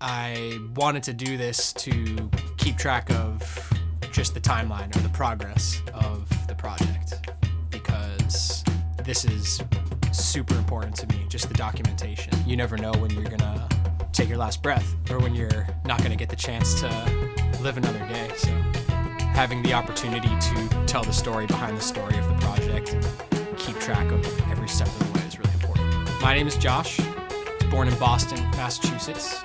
I wanted to do this to keep track of just the timeline or the progress of the project, because this is super important to me, just the documentation. You never know when you're gonna take your last breath or when you're not gonna get the chance to live another day. So having the opportunity to tell the story behind the story of the project, keep track of every step of the way is really important. My name is Josh. I was born in Boston, Massachusetts,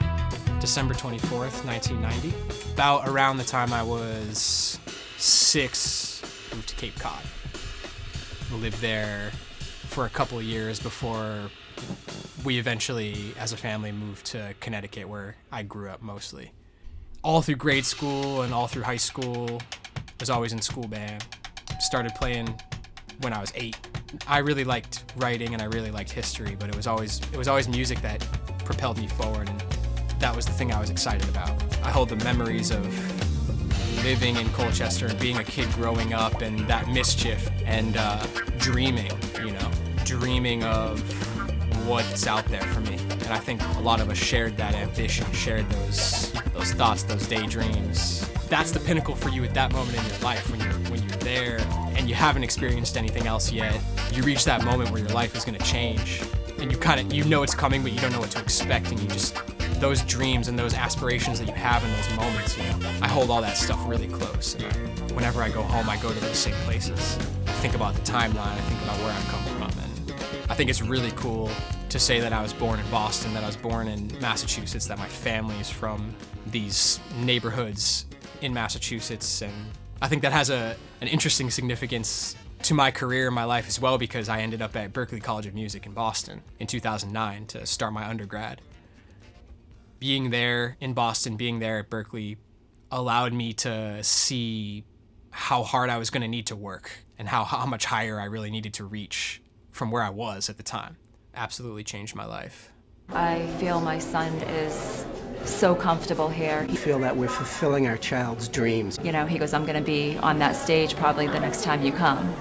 December 24th, 1990. About around the time I was 6, moved to Cape Cod. Lived there for a couple of years before we eventually, as a family, moved to Connecticut, where I grew up mostly. All through grade school and all through high school, was always in school band. Started playing when I was 8. I really liked writing and I really liked history, but it was always music that propelled me forward, and that was the thing I was excited about. I hold the memories of living in Colchester and being a kid growing up and that mischief and dreaming of what's out there for me. And I think a lot of us shared that ambition, shared those thoughts, those daydreams. That's the pinnacle for you at that moment in your life, when you're there and you haven't experienced anything else yet. You reach that moment where your life is going to change, and you know it's coming, but you don't know what to expect, and those dreams and those aspirations that you have in those moments, I hold all that stuff really close. And whenever I go home, I go to those same places. I think about the timeline, I think about where I've come from, and I think it's really cool to say that I was born in Boston, that I was born in Massachusetts, that my family is from these neighborhoods in Massachusetts, and I think that has an interesting significance to my career and my life as well, because I ended up at Berklee College of Music in Boston in 2009 to start my undergrad. Being there in Boston, being there at Berklee, allowed me to see how hard I was going to need to work and how much higher I really needed to reach from where I was at the time. Absolutely changed my life. I feel my son is so comfortable here. I feel that we're fulfilling our child's dreams. He goes, I'm going to be on that stage probably the next time you come.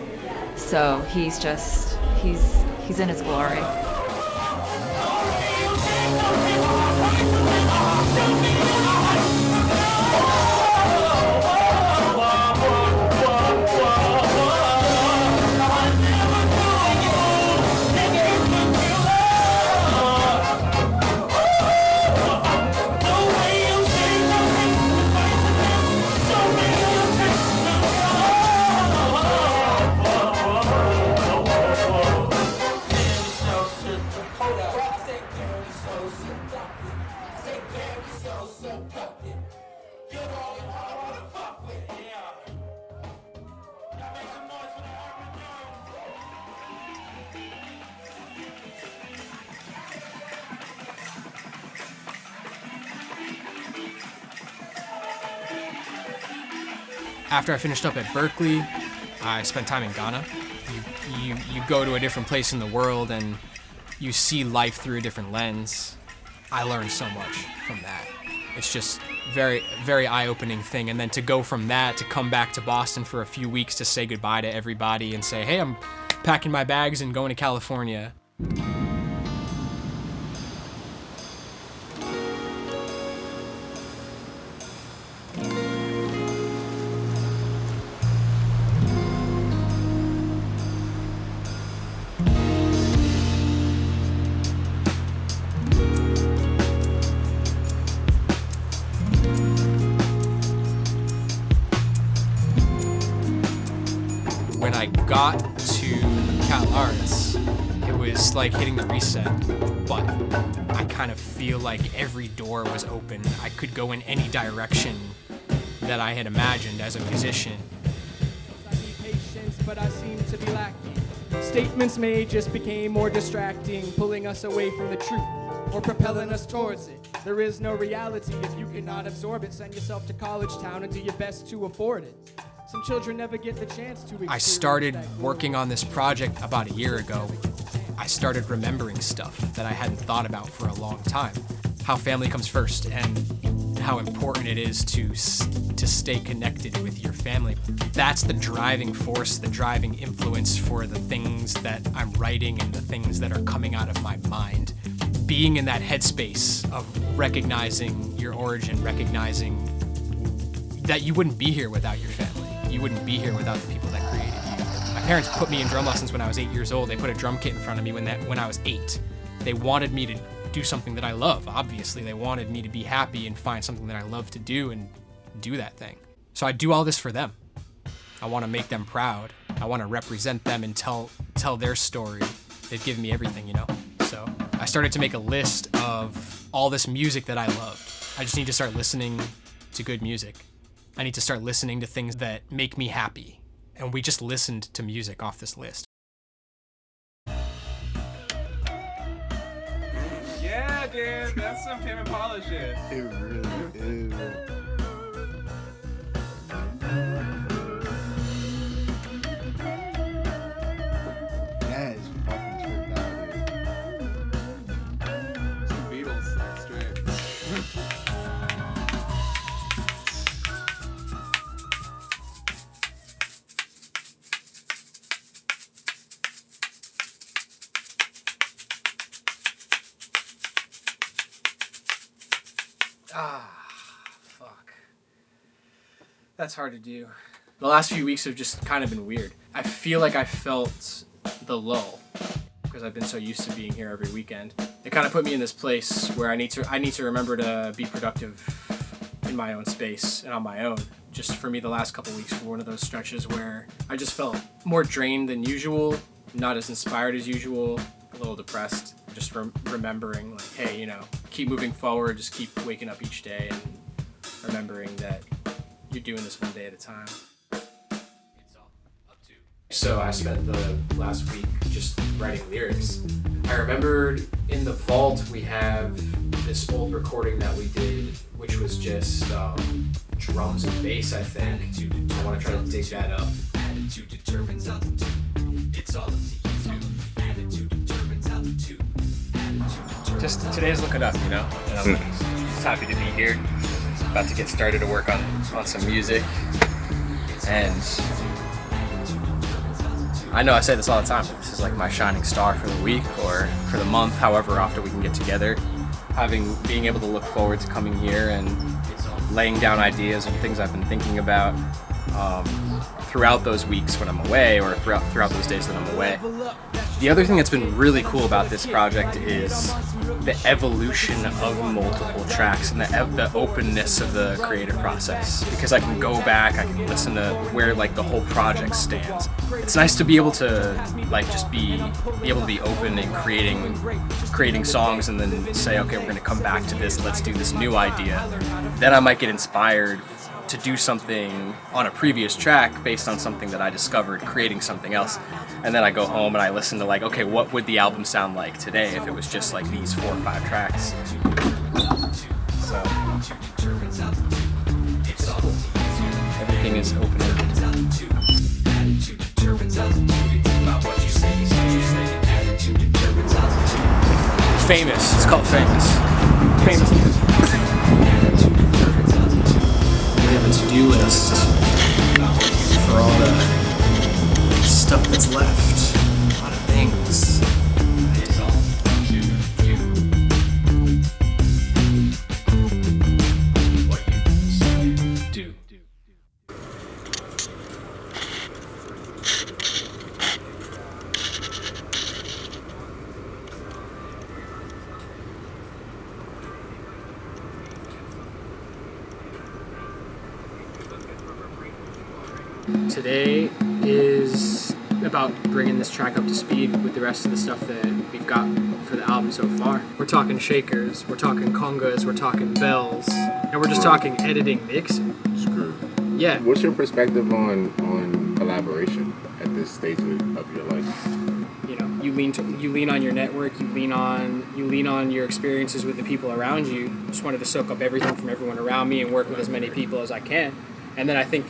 So he's in his glory. After I finished up at Berklee, I spent time in Ghana. You go to a different place in the world and you see life through a different lens. I learned so much from that. It's just very, very eye-opening thing. And then to go from that to come back to Boston for a few weeks to say goodbye to everybody and say, hey, I'm packing my bags and going to California. When I got to Cal Arts, it was like hitting the reset button. I kind of feel like every door was open. I could go in any direction that I had imagined as a musician. I need patience, but I seem to be lacking. Statements made just became more distracting, pulling us away from the truth or propelling us towards it. There is no reality if you cannot absorb it. Send yourself to college town and do your best to afford it. Some children never get the chance to experience. I started working on this project about a year ago. I started remembering stuff that I hadn't thought about for a long time. How family comes first and how important it is to stay connected with your family. That's the driving force, the driving influence for the things that I'm writing and the things that are coming out of my mind. being in that headspace of recognizing your origin, recognizing that you wouldn't be here without your family. You wouldn't be here without the people that created you. My parents put me in drum lessons when I was 8 years old. They put a drum kit in front of me when I was 8. They wanted me to do something that I love, obviously. They wanted me to be happy and find something that I love to do and do that thing. So I do all this for them. I want to make them proud. I want to represent them and tell their story. They've given me everything, you know? So I started to make a list of all this music that I loved. I just need to start listening to good music. I need to start listening to things that make me happy. And we just listened to music off this list. Yeah, dude, that's some Tame Impala shit. It really is. That is fucking tripped out, dude. Some Beatles, straight. Fuck. That's hard to do. The last few weeks have just kind of been weird. I feel like I felt the lull because I've been so used to being here every weekend. It kind of put me in this place where I need to remember to be productive in my own space and on my own. Just for me, the last couple weeks were one of those stretches where I just felt more drained than usual, not as inspired as usual, a little depressed. Just remembering, like, hey, you know, keep moving forward, just keep waking up each day and remembering that you're doing this one day at a time. It's all up to. So I spent the last week just writing lyrics. I remembered in the vault we have this old recording that we did, which was just drums and bass, I think. I want to try to dig that up. Attitude determines altitude. It's all up to you. Attitude determines altitude. Just today's looking up, you know? And I'm just happy to be here. About to get started to work on some music. And I know I say this all the time, but this is like my shining star for the week or for the month, however often we can get together. Being able to look forward to coming here and laying down ideas and things I've been thinking about throughout those weeks when I'm away or throughout those days that I'm away. The other thing that's been really cool about this project is the evolution of multiple tracks and the openness of the creative process, because I can go back, I can listen to where like the whole project stands. It's nice to be able to like just be able to be open and creating songs and then say, okay, we're going to come back to this, let's do this new idea. Then I might get inspired to do something on a previous track based on something that I discovered, creating something else. And then I go home and I listen to like, okay, what would the album sound like today if it was just like these 4 or 5 tracks? So everything is open-ended. Famous. It's called Famous. Famous. We have a to-do list for all the stuff that's left. A lot of things. It's all up to you. What you do. Today is about bringing this track up to speed with the rest of the stuff that we've got for the album so far. We're talking shakers, we're talking congas, we're talking bells, and we're just talking editing, mixing. Screw. Yeah. What's your perspective on collaboration at this stage of your life? You know, you lean on your network, you lean on your experiences with the people around you. Just wanted to soak up everything from everyone around me and work with as many people as I can. And then I think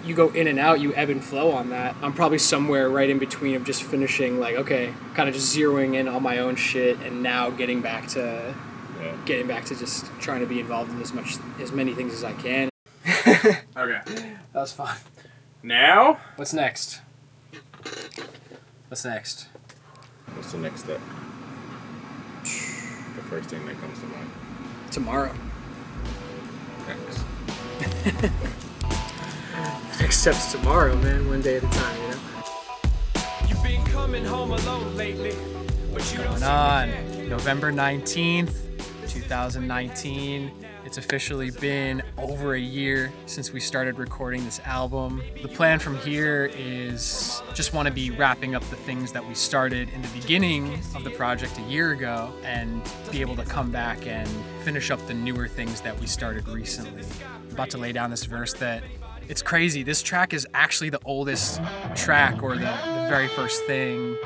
you go in and out, you ebb and flow on that. I'm probably somewhere right in between of just finishing, like, okay, kind of just zeroing in on my own shit and now getting back to just trying to be involved in as many things as I can. Okay. That was fun. Now? What's next? What's next? What's the next step? first thing that comes to mind? Tomorrow. Thanks. Next step's tomorrow, man. One day at a time, you know? You've been coming home alone lately. What's going on? November 19th, 2019. It's officially been over a year since we started recording this album. The plan from here is just want to be wrapping up the things that we started in the beginning of the project a year ago and be able to come back and finish up the newer things that we started recently. I'm about to lay down this verse that it's crazy. This track is actually the oldest track, or the very first thing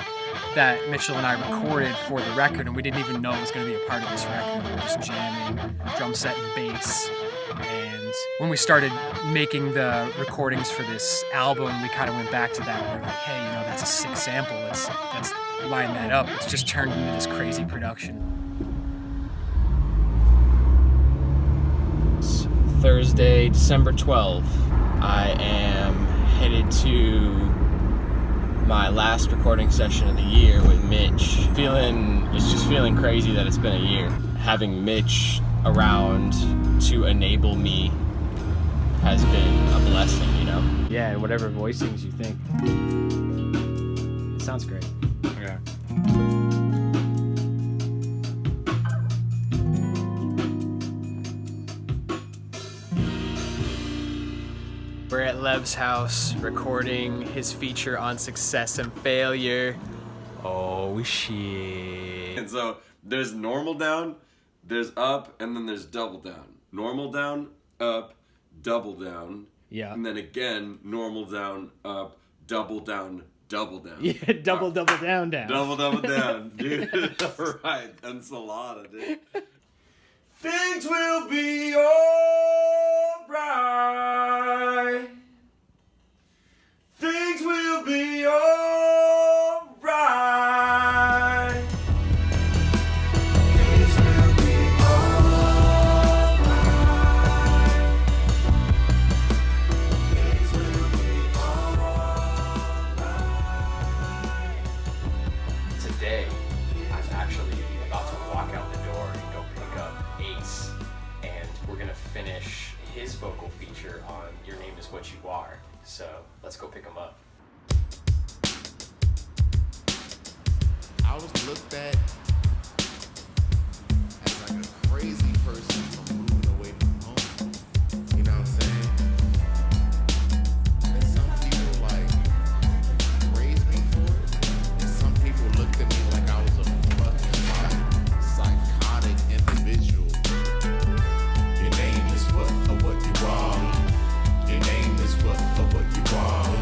that Mitchell and I recorded for the record, and we didn't even know it was going to be a part of this record. We were just jamming, drum set and bass. And when we started making the recordings for this album, we kind of went back to that. We were like, hey, you know, that's a sick sample. Let's line that up. It's just turned into this crazy production. It's Thursday, December 12th. I am headed to my last recording session of the year with Mitch. It's just feeling crazy that it's been a year. Having Mitch around to enable me has been a blessing, you know? Yeah, whatever voicings you think. It sounds great. Okay. We're at Lev's house recording his feature on Success and Failure. Oh shit. And so there's normal down, there's up, and then there's double down. Normal down, up, double down. Yeah. And then again, normal down, up, double down, double down. Yeah, double down. Double down, dude. Alright, that's a lot, dude. Things will be alright. Things will be alright. Things will be alright. Things will be alright. Today, I'm actually about to walk out the door and go pick up Ace, and we're gonna finish his vocal feature on Your Name Is What You Are. So let's go pick him up. I was looked at as like a crazy person for moving away from home. You know what I'm saying? And some people like praised me for it. And some people looked at me like I was a fucking psychotic individual. Your name is what you are. Your name is what you are.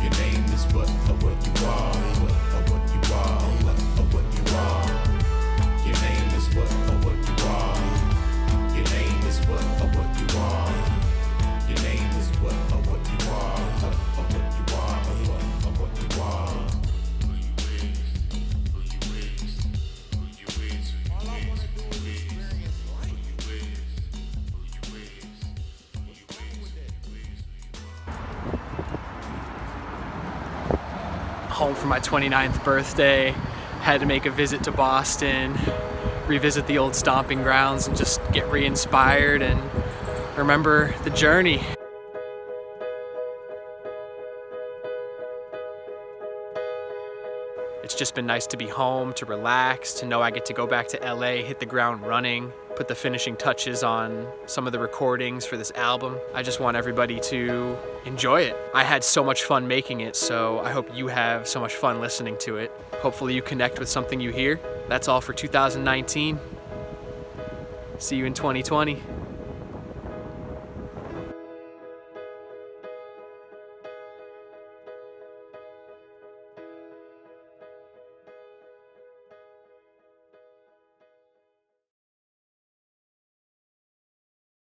Your name is what you are. What you are. What you are. Your name is what you are. Your name is what you are. Your name is what you are. What you are. What you are. Who you is. Who you is. Who you is. All I want to do is experience life. Who you is. Who you is. Who you is. Home for my 29th birthday. Had to make a visit to Boston, revisit the old stomping grounds, and just get re-inspired and remember the journey. It's just been nice to be home, to relax, to know I get to go back to LA, hit the ground running, put the finishing touches on some of the recordings for this album. I just want everybody to enjoy it. I had so much fun making it, so I hope you have so much fun listening to it. Hopefully you connect with something you hear. That's all for 2019. See you in 2020.